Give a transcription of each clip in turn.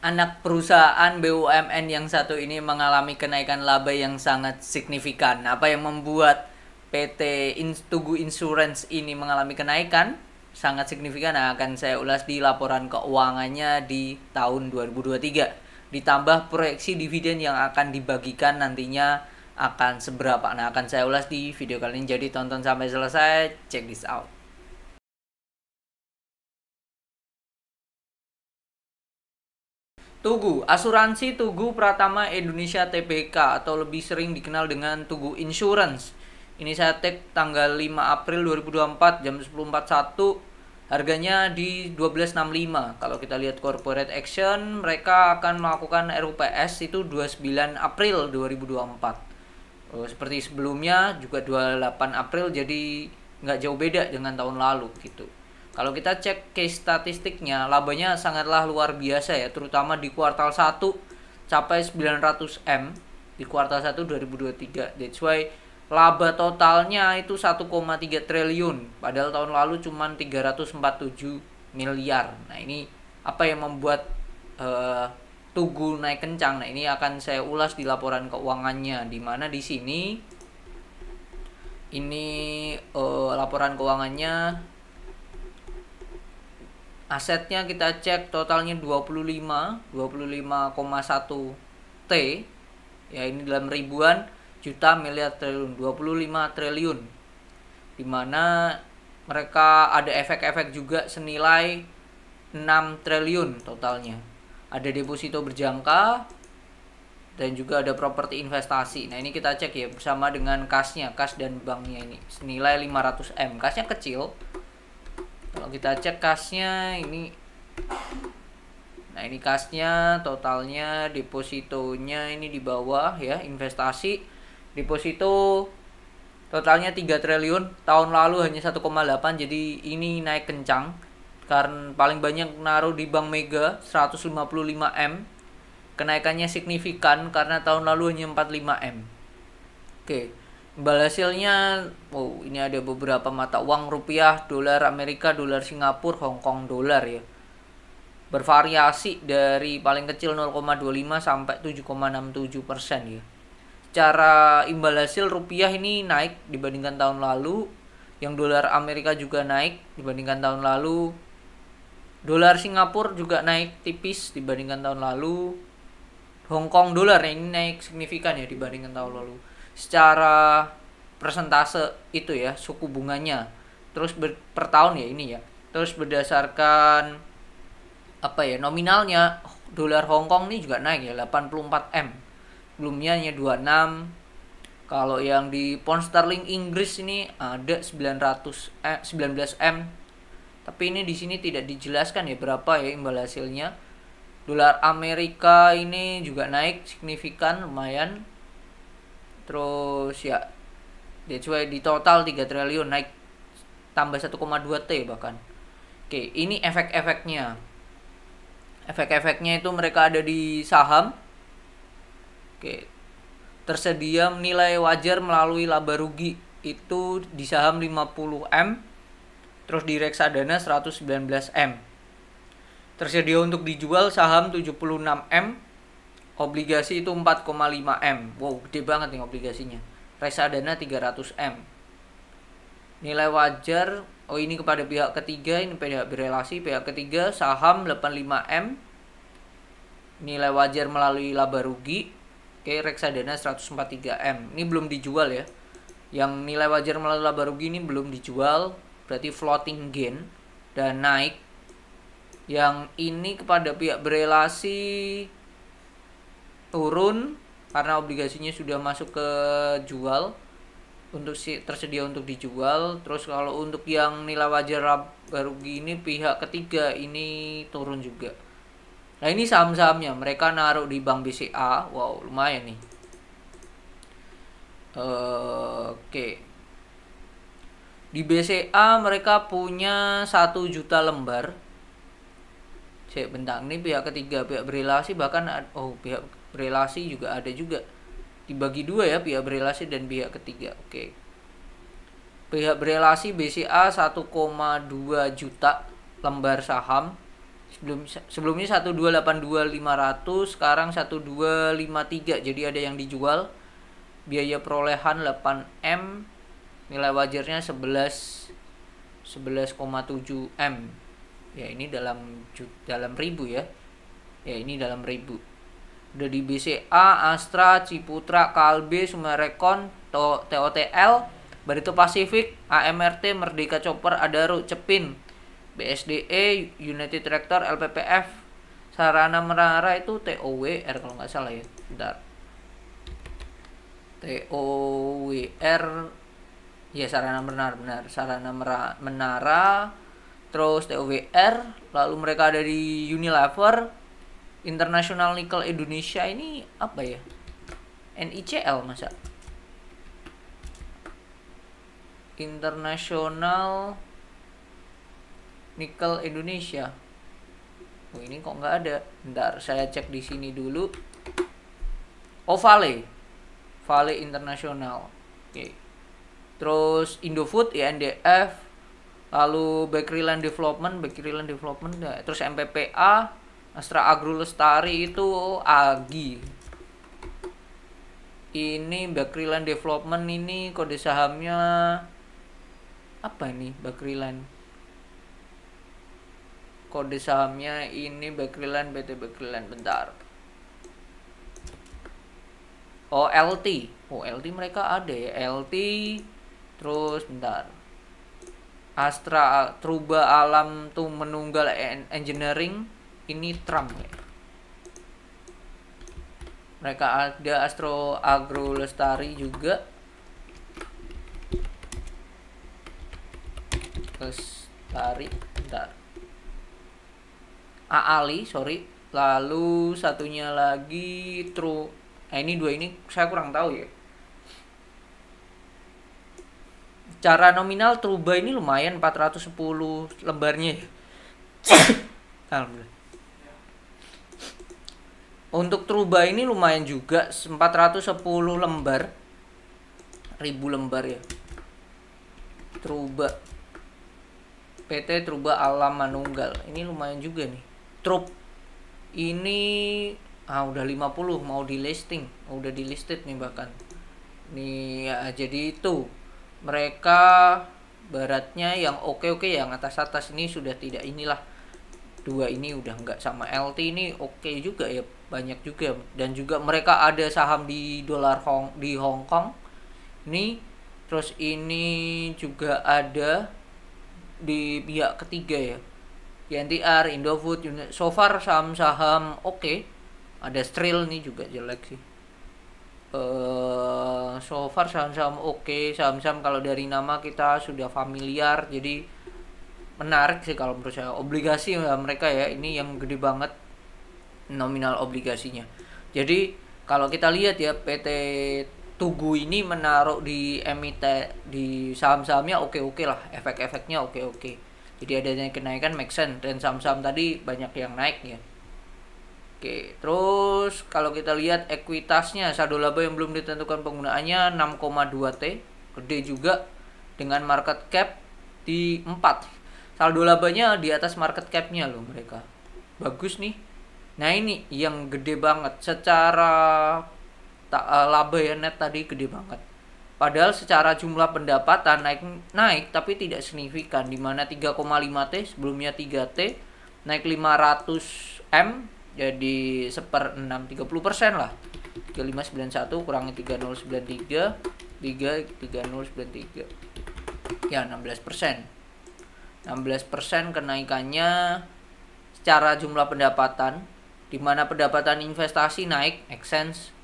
anak perusahaan BUMN yang satu ini mengalami kenaikan laba yang sangat signifikan. Apa yang membuat PT Tugu Insurance ini mengalami kenaikan sangat signifikan akan saya ulas di laporan keuangannya di tahun 2023. Ditambah proyeksi dividen yang akan dibagikan nantinya akan seberapa. Nah, akan saya ulas di video kali ini. Jadi tonton sampai selesai, check this out. Tugu, asuransi Tugu Pratama Indonesia Tbk atau lebih sering dikenal dengan Tugu Insurance. Ini saya tag tanggal 5 April 2024 jam 10.41. Harganya di 12.65. Kalau kita lihat corporate action, mereka akan melakukan RUPS itu 29 April 2024. Seperti sebelumnya juga 28 April, jadi nggak jauh beda dengan tahun lalu gitu. Kalau kita cek case statistiknya, labanya sangatlah luar biasa ya, terutama di kuartal 1 capai 900 M di kuartal 1 2023. That's why laba totalnya itu 1,3 triliun, padahal tahun lalu cuma 347 miliar. Nah, ini apa yang membuat Tugu naik kencang? Nah, ini akan saya ulas di laporan keuangannya, di mana di sini ini laporan keuangannya. Asetnya kita cek totalnya 25,1 T. Ya, ini dalam ribuan juta miliar triliun, 25 triliun. Dimana mereka ada efek-efek juga senilai 6 triliun totalnya. Ada deposito berjangka dan juga ada properti investasi. Nah, ini kita cek ya bersama dengan kasnya, kas dan banknya ini senilai 500 M. Kasnya kecil. Kalau kita cek kasnya ini, nah ini kasnya totalnya, depositonya ini di bawah ya, investasi deposito totalnya 3 triliun, tahun lalu hanya 1,8, jadi ini naik kencang karena paling banyak naruh di Bank Mega 155 M. Kenaikannya signifikan karena tahun lalu hanya 45 M. Oke. Imbal hasilnya, ini ada beberapa mata uang: rupiah, dolar Amerika, dolar Singapura, Hong Kong dolar ya. Bervariasi dari paling kecil 0,25 sampai 7,67% ya. Secara imbal hasil rupiah ini naik dibandingkan tahun lalu, yang dolar Amerika juga naik dibandingkan tahun lalu. Dolar Singapura juga naik tipis dibandingkan tahun lalu. Hong Kong dolar ini naik signifikan ya dibandingkan tahun lalu. Secara persentase itu ya, suku bunganya terus per tahun ya ini ya, terus berdasarkan apa ya, nominalnya dolar Hong Kong ini juga naik ya, 84 M, sebelumnya hanya 26. Kalau yang di pound sterling Inggris ini ada 19 M, tapi ini di sini tidak dijelaskan ya berapa ya imbal hasilnya. Dolar Amerika ini juga naik signifikan, lumayan. Terus ya, that's why di total 3 triliun, naik tambah 1,2 T bahkan. Oke, ini efek-efeknya. Efek-efeknya itu mereka ada di saham. Oke. Tersedia nilai wajar melalui laba rugi itu di saham 50 M. Terus di reksadana 119 M. Tersedia untuk dijual saham 76 M. Obligasi itu 4,5 M. Wow, gede banget nih obligasinya. Reksadana 300 M. Nilai wajar, ini kepada pihak ketiga, ini pihak berelasi, pihak ketiga saham 85 M. Nilai wajar melalui laba rugi. Oke, reksadana 143 M. Ini belum dijual ya. Yang nilai wajar melalui laba rugi ini belum dijual, berarti floating gain dan naik. Yang ini kepada pihak berelasi turun karena obligasinya sudah masuk ke jual, untuk tersedia untuk dijual. Terus kalau untuk yang nilai wajar laba rugi ini pihak ketiga ini turun juga. Nah, ini saham-sahamnya mereka naruh di Bank BCA. Wow, lumayan nih. Oke. Di BCA mereka punya 1 juta lembar. Cek bentar, ini pihak ketiga, pihak berelasi bahkan pihak berelasi juga ada juga, dibagi dua ya, pihak berelasi dan pihak ketiga. Oke. Pihak berelasi BCA 1,2 juta lembar saham, Sebelumnya 1282500, sekarang 1253. Jadi ada yang dijual. Biaya perolehan 8M, nilai wajarnya 11,7M. Ya ini dalam ribu ya. Ya ini dalam ribu. Udah di BCA, Astra, Ciputra, Kalbe, Sumarekon, TOTL, Barito Pasifik, AMRT, Merdeka Chopper, Adaro, Cepin, BSDE, United Tractor, LPPF, Sarana Menara itu TOWR kalau nggak salah ya. Bentar. TOWR, ya Sarana Menara, benar. Sarana Menara, terus TOWR, lalu mereka ada di Unilever, International Nickel Indonesia, ini apa ya? NICL masa? International Nickel Indonesia. Oh, ini kok nggak ada. Bentar, saya cek di sini dulu. Oh, Vale International. Oke. Terus Indofood, INDF, lalu Bakeryland Development, ya. Terus MPPA, Astra Agro Lestari itu AGI. Ini Bakeryland Development, ini kode sahamnya apa ini? Bakeryland. Kode sahamnya ini Bakeryland, PT Bakeryland, bentar. Oh, LT. Oh, LT mereka ada ya. LT. Terus bentar. Astra Truba Alam tuh Menunggal Engineering, ini Trump ya. Mereka ada Astro Agro Lestari juga. Lestari, bentar. Ali, sorry. Lalu satunya lagi ini dua ini saya kurang tahu ya. Cara nominal Truba ini lumayan 410 lembarnya. Alhamdulillah. Untuk Truba ini lumayan juga, 410 lembar. 1000 lembar ya. Truba. PT Truba Alam Manunggal. Ini lumayan juga nih. Trup. Ini udah 50 mau di listing. Udah di listed nih bahkan. Nih ya, jadi itu. Mereka baratnya yang oke, yang atas-atas ini sudah tidak inilah. Dua ini udah enggak, sama LT ini oke juga ya, banyak juga, dan juga mereka ada saham di di Hong Kong ini. Terus ini juga ada di pihak ketiga ya, YNTR, Indofood, so far saham-saham oke. Ada Stril nih juga jelek sih. So far saham-saham oke. Saham-saham kalau dari nama kita sudah familiar, jadi menarik sih kalau menurut saya. Obligasi ya mereka ya, ini yang gede banget nominal obligasinya. Jadi kalau kita lihat ya, PT Tugu ini menaruh di di saham-sahamnya oke lah, efek-efeknya oke. Jadi adanya kenaikan make sense, dan saham-saham tadi banyak yang naik ya. Oke, terus kalau kita lihat ekuitasnya, saldo laba yang belum ditentukan penggunaannya 6,2 T, gede juga, dengan market cap di 4. Saldo labanya di atas market cap-nya loh mereka. Bagus nih. Nah, ini yang gede banget. Secara laba ya, net tadi gede banget. Padahal secara jumlah pendapatan naik tapi tidak signifikan, di mana 3,5 T, sebelumnya 3 T, naik 500 M, jadi 1/6, 30% lah. 3591 kurangi 3093, 3093. Ya, 16%. 16% kenaikannya secara jumlah pendapatan, di mana pendapatan investasi naik, exchange.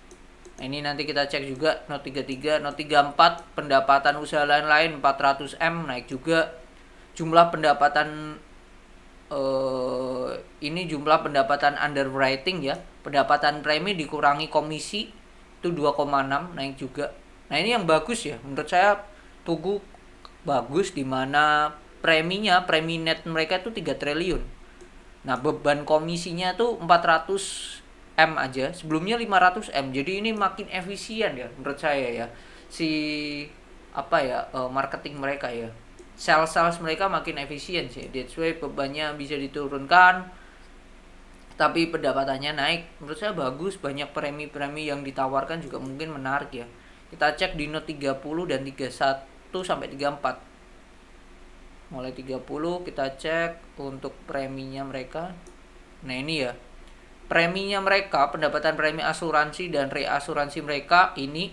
Nah, ini nanti kita cek juga. Note 33, Note 34, pendapatan usaha lain-lain 400 M naik juga. Jumlah pendapatan ini jumlah pendapatan underwriting ya, pendapatan premi dikurangi komisi itu 2,6 naik juga. Nah, ini yang bagus ya menurut saya. Tugu bagus, di mana premi net mereka itu 3 triliun. Nah, beban komisinya tuh 400 M aja, sebelumnya 500 M. Jadi ini makin efisien ya menurut saya ya, marketing mereka ya, sales mereka makin efisien sih. That's why bebannya bisa diturunkan. tapi pendapatannya naik. Menurut saya bagus, banyak premi-premi yang ditawarkan juga mungkin menarik ya. Kita cek di Note 30 dan 31 sampai 34. Mulai 30 kita cek untuk preminya mereka. Nah ini ya, preminya mereka, pendapatan premi asuransi dan reasuransi mereka ini,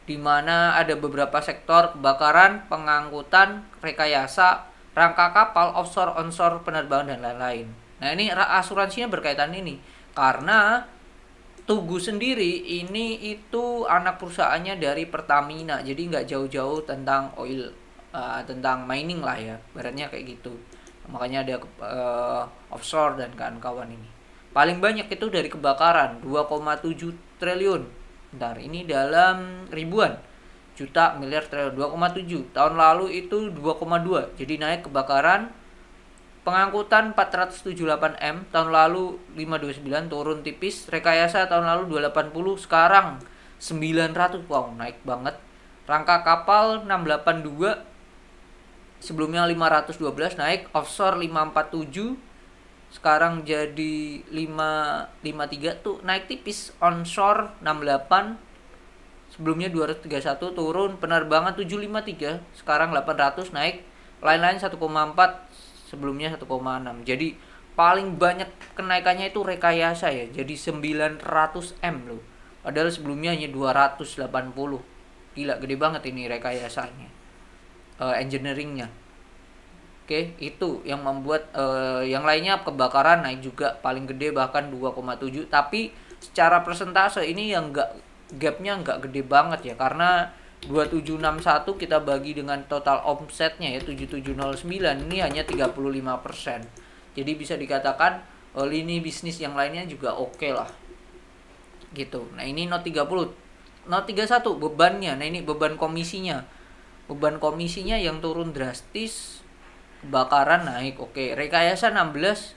dimana ada beberapa sektor: kebakaran, pengangkutan, rekayasa, rangka kapal, offshore, onshore, penerbangan, dan lain-lain. Nah ini asuransinya berkaitan ini, karena Tugu sendiri ini itu anak perusahaannya dari Pertamina, jadi nggak jauh-jauh tentang oil, tentang mining lah ya, baratnya kayak gitu. Makanya ada offshore dan kawan-kawan ini. Paling banyak itu dari kebakaran, 2,7 triliun. Bentar, ini dalam ribuan juta miliar triliun, 2,7. Tahun lalu itu 2,2. Jadi naik kebakaran. Pengangkutan 478 M, tahun lalu 529, turun tipis. Rekayasa tahun lalu 280, sekarang 900. Wow, naik banget. Rangka kapal 682, sebelumnya 512, naik. Offshore 547, sekarang jadi 553, tuh naik tipis. Onshore 68, sebelumnya 231, turun. Penerbangan 753, sekarang 800, naik. Lain-lain 1,4, sebelumnya 1,6. Jadi paling banyak kenaikannya itu rekayasa ya, jadi 900 M loh, padahal sebelumnya hanya 280. Gila, gede banget ini rekayasanya, engineeringnya. Oke, itu yang membuat yang lainnya. Kebakaran naik juga paling gede, bahkan 2,7. Tapi secara persentase ini yang gapnya nggak gede banget ya, karena 2761 kita bagi dengan total omsetnya ya 7709, ini hanya 35%. Jadi bisa dikatakan lini bisnis yang lainnya juga oke lah gitu. Nah ini Note 30. Note 31 bebannya. Nah ini beban komisinya. Beban komisinya yang turun drastis. Kebakaran naik, oke. Rekayasa 16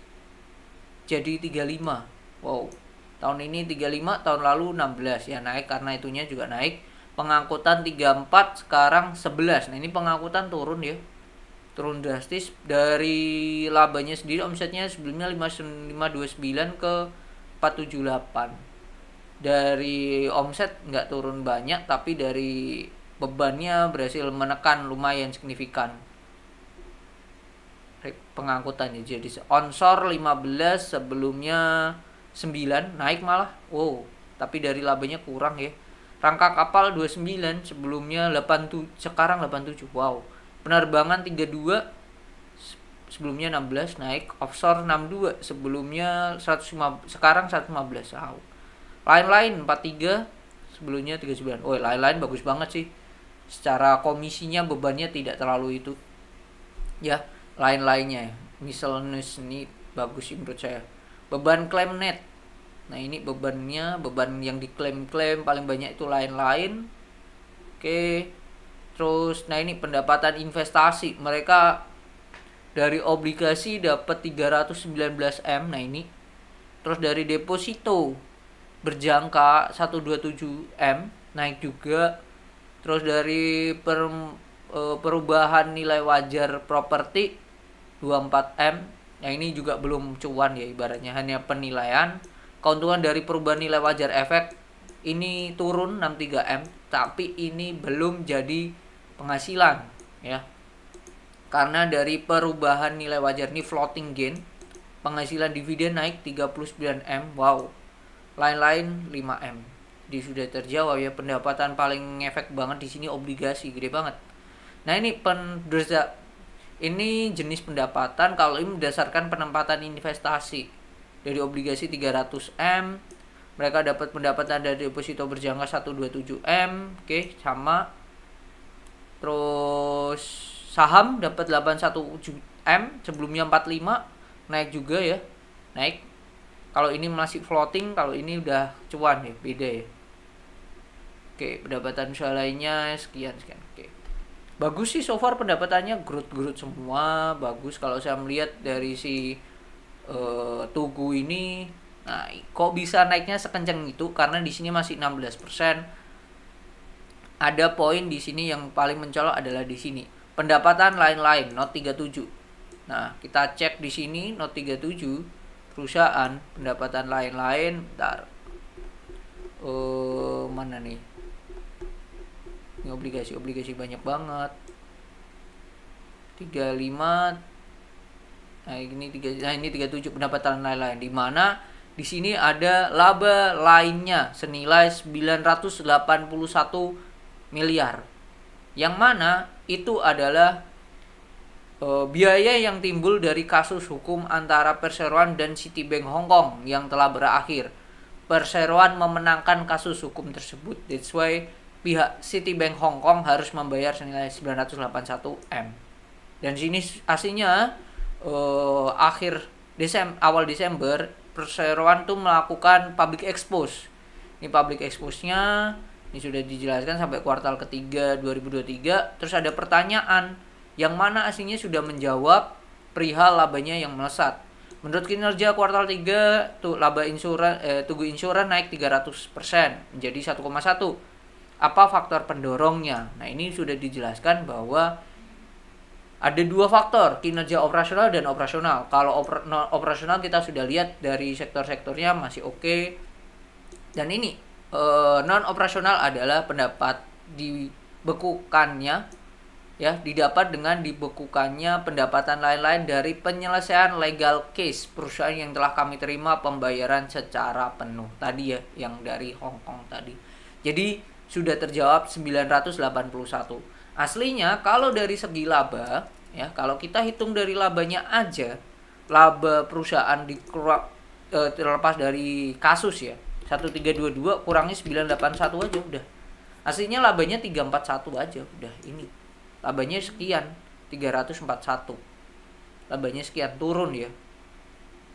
jadi 35. Wow. Tahun ini 35, tahun lalu 16 ya, naik karena itunya juga naik. Pengangkutan 34, sekarang 11. Nah ini pengangkutan turun ya, turun drastis. Dari labanya sendiri, omsetnya sebelumnya 529 ke 478. Dari omset nggak turun banyak, tapi dari bebannya berhasil menekan lumayan signifikan pengangkutannya. Jadi onshore 15, sebelumnya 9, naik malah. Wow, tapi dari labanya kurang ya. Rangka kapal 29, sebelumnya 87, sekarang 87. Wow. Penerbangan 32, sebelumnya 16, naik. Offshore 62, sebelumnya 105, sekarang 115. Wow. Lain-lain 43, sebelumnya 39. Oh, lain-lain bagus banget sih. Secara komisinya bebannya tidak terlalu itu. Ya, lain-lainnya. Miscellaneous ini bagus sih menurut saya. Beban klaim net. Nah ini bebannya, beban yang diklaim-klaim paling banyak itu lain-lain. Oke. Terus nah ini pendapatan investasi. Mereka dari obligasi dapat 319 M. Nah ini. Terus dari deposito berjangka 127 M, naik juga. Terus dari perubahan nilai wajar properti 24 M. Nah ini juga belum cuan ya, ibaratnya hanya penilaian. Keuntungan dari perubahan nilai wajar efek ini turun 63 M, tapi ini belum jadi penghasilan ya. Karena dari perubahan nilai wajar ini floating gain, penghasilan dividen naik 39 M. Wow. Lain-lain 5 M. Jadi sudah terjawab ya, pendapatan paling efek banget di sini obligasi, gede banget. Nah, ini jenis pendapatan kalau ini berdasarkan penempatan investasi. Dari obligasi 300 M, mereka dapat pendapatan dari deposito berjangka 127 M, oke, sama. Terus saham dapat 81 M, sebelumnya 45, naik juga ya, naik. Kalau ini masih floating, kalau ini udah cuan ya, beda ya. Oke, pendapatan usaha lainnya sekian. Oke. Bagus sih so far pendapatannya, growth semua bagus kalau saya melihat dari si Tugu ini. Nah, kok bisa naiknya sekencang itu? Karena di sini masih 16%. Ada poin di sini yang paling mencolok adalah di sini. Pendapatan lain-lain, Note 37. Nah, kita cek di sini Note 37. perusahaan, pendapatan lain-lain, bentar. Mana nih? Ini obligasi banyak banget. 35. Nah, ini 37 pendapatan lain-lain, di mana di sini ada laba lainnya senilai 981 miliar. Yang mana itu adalah biaya yang timbul dari kasus hukum antara Perseroan dan Citibank Hong Kong yang telah berakhir. Perseroan memenangkan kasus hukum tersebut. That's why pihak Citibank Hong Kong harus membayar senilai 981 M. Dan sini aslinya awal Desember Perseroan tuh melakukan public expose. Ini public expose-nya ini sudah dijelaskan sampai kuartal ketiga 2023. Terus ada pertanyaan yang mana aslinya sudah menjawab perihal labanya yang melesat. Menurut kinerja kuartal 3 tuh laba Tugu Insurance naik 300% menjadi 1,1. Apa faktor pendorongnya? Nah, ini sudah dijelaskan bahwa ada dua faktor, kinerja operasional dan operasional. Kalau operasional kita sudah lihat dari sektor-sektornya masih oke. Dan ini non operasional adalah pendapat dibekukannya, ya, didapat dengan dibekukannya pendapatan lain-lain dari penyelesaian legal case perusahaan yang telah kami terima pembayaran secara penuh. Tadi ya, yang dari Hong Kong tadi. Jadi sudah terjawab 981. Aslinya kalau dari segi laba, ya, kalau kita hitung dari labanya aja, laba perusahaan terlepas dari kasus ya, 1322 kurangi 981 aja udah. Aslinya labanya 341 aja udah, ini. Labanya sekian, 341. Labanya sekian, turun ya.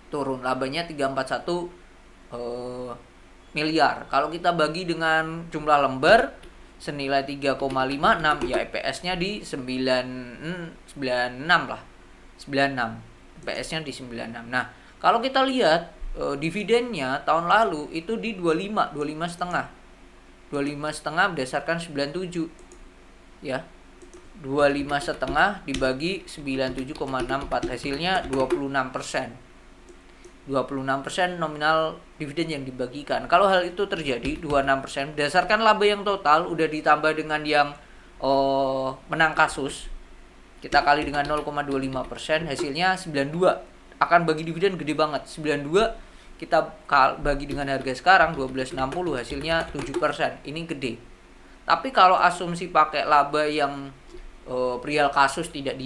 Turun labanya 341 miliar. Kalau kita bagi dengan jumlah lembar senilai 3,56, ya EPS-nya di 96 lah. 96. EPS-nya di 96. Nah, kalau kita lihat dividennya tahun lalu itu di 25 setengah. 25 setengah berdasarkan 97. Ya. 25 setengah dibagi 97,64, hasilnya 26%. 26% nominal dividen yang dibagikan. Kalau hal itu terjadi 26%, berdasarkan laba yang total udah ditambah dengan yang menang kasus, kita kali dengan 0,25%, hasilnya 92. Akan bagi dividen gede banget. 92 kita bagi dengan harga sekarang 12,60, hasilnya 7%. Ini gede. Tapi kalau asumsi pakai laba yang perihal kasus tidak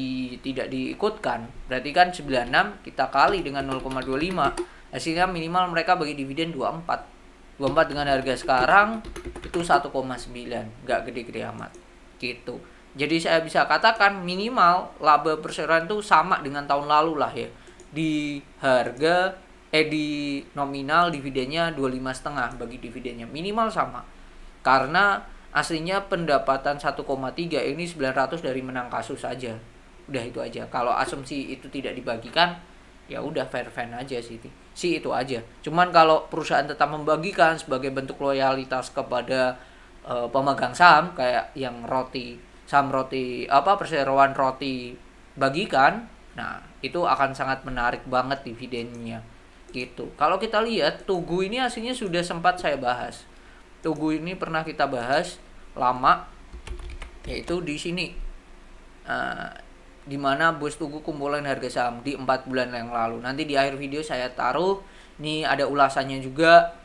diikutkan, berarti kan 96 kita kali dengan 0,25, hasilnya minimal mereka bagi dividen 24 dengan harga sekarang itu 1,9, nggak gede-gede amat gitu. Jadi saya bisa katakan minimal laba Perseroan itu sama dengan tahun lalu lah ya, di harga di nominal dividennya 25,5 bagi dividennya minimal sama, karena aslinya pendapatan 1,3 ini 900 dari menang kasus saja. Udah itu aja. Kalau asumsi itu tidak dibagikan, ya udah fair aja sih itu aja. Cuman kalau perusahaan tetap membagikan sebagai bentuk loyalitas kepada pemegang saham, kayak yang Perseroan Roti bagikan, nah itu akan sangat menarik banget dividennya gitu. Kalau kita lihat Tugu ini aslinya sudah sempat saya bahas. Tugu ini pernah kita bahas lama, yaitu di sini, dimana bos Tugu kumpulan harga saham di 4 bulan yang lalu. Nanti di akhir video saya taruh, ini ada ulasannya juga,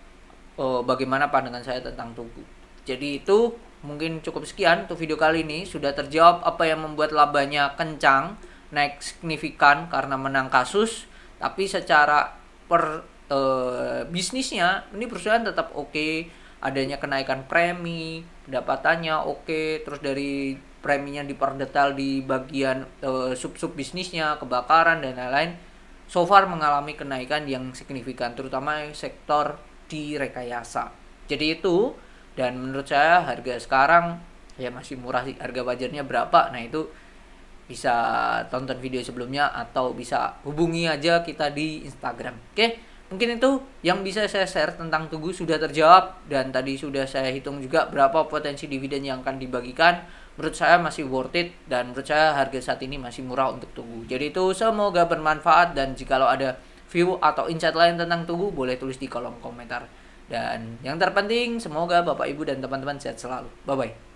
bagaimana pandangan saya tentang Tugu. Jadi itu mungkin cukup sekian untuk video kali ini. Sudah terjawab apa yang membuat labanya kencang, naik signifikan karena menang kasus, tapi secara bisnisnya ini perusahaan tetap oke. Adanya kenaikan premi, pendapatannya oke, terus dari preminya diperdetail di bagian sub-sub bisnisnya, kebakaran dan lain-lain, so far mengalami kenaikan yang signifikan, terutama sektor di rekayasa. Jadi itu, dan menurut saya harga sekarang ya masih murah sih. Harga wajarnya berapa? Nah itu bisa tonton video sebelumnya atau bisa hubungi aja kita di Instagram. Oke? Mungkin itu yang bisa saya share tentang Tugu, sudah terjawab, dan tadi sudah saya hitung juga berapa potensi dividen yang akan dibagikan. Menurut saya masih worth it, dan menurut saya harga saat ini masih murah untuk Tugu. Jadi itu semoga bermanfaat, dan jikalau ada view atau insight lain tentang Tugu, boleh tulis di kolom komentar. Dan yang terpenting, semoga Bapak Ibu dan teman-teman sehat selalu. Bye bye.